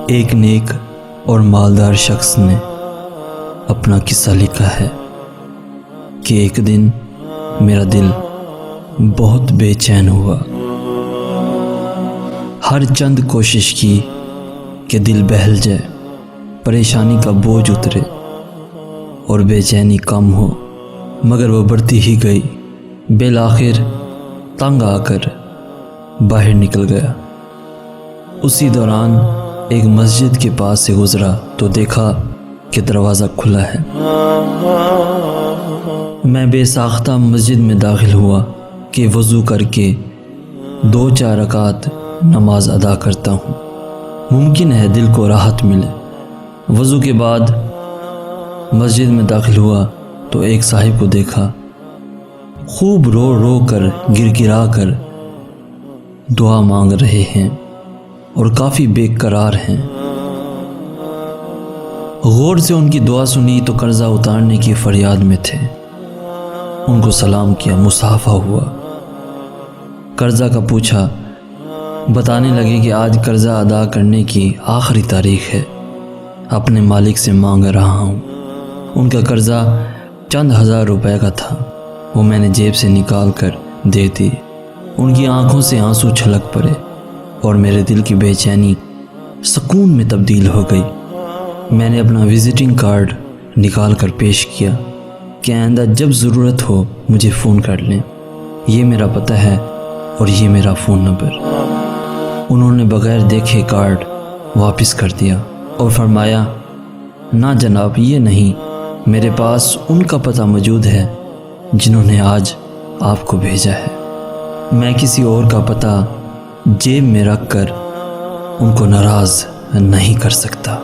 ایک نیک اور مالدار شخص نے اپنا قصہ لکھا ہے کہ ایک دن میرا دل بہت بے چین ہوا۔ ہر چند کوشش کی کہ دل بہل جائے، پریشانی کا بوجھ اترے اور بے چینی کم ہو، مگر وہ بڑھتی ہی گئی۔ بالآخر تنگ آ کر باہر نکل گیا۔ اسی دوران ایک مسجد کے پاس سے گزرا تو دیکھا کہ دروازہ کھلا ہے۔ میں بے ساختہ مسجد میں داخل ہوا کہ وضو کر کے 2-4 رکعت نماز ادا کرتا ہوں، ممکن ہے دل کو راحت ملے۔ وضو کے بعد مسجد میں داخل ہوا تو ایک صاحب کو دیکھا، خوب رو رو کر گر گرا کر دعا مانگ رہے ہیں اور کافی بے قرار ہیں۔ غور سے ان کی دعا سنی تو قرضہ اتارنے کی فریاد میں تھے۔ ان کو سلام کیا، مصافحہ ہوا، قرضہ کا پوچھا، بتانے لگے کہ آج قرضہ ادا کرنے کی آخری تاریخ ہے، اپنے مالک سے مانگ رہا ہوں۔ ان کا قرضہ چند ہزار روپے کا تھا، وہ میں نے جیب سے نکال کر دے دی۔ ان کی آنکھوں سے آنسو چھلک پڑے اور میرے دل کی بے چینی سکون میں تبدیل ہو گئی۔ میں نے اپنا وزٹنگ کارڈ نکال کر پیش کیا کہ آئندہ جب ضرورت ہو مجھے فون کر لیں، یہ میرا پتہ ہے اور یہ میرا فون نمبر۔ انہوں نے بغیر دیکھے کارڈ واپس کر دیا اور فرمایا، نہ جناب، یہ نہیں، میرے پاس ان کا پتہ موجود ہے جنہوں نے آج آپ کو بھیجا ہے۔ میں کسی اور کا پتہ جیب میں رکھ کر ان کو ناراض نہیں کر سکتا۔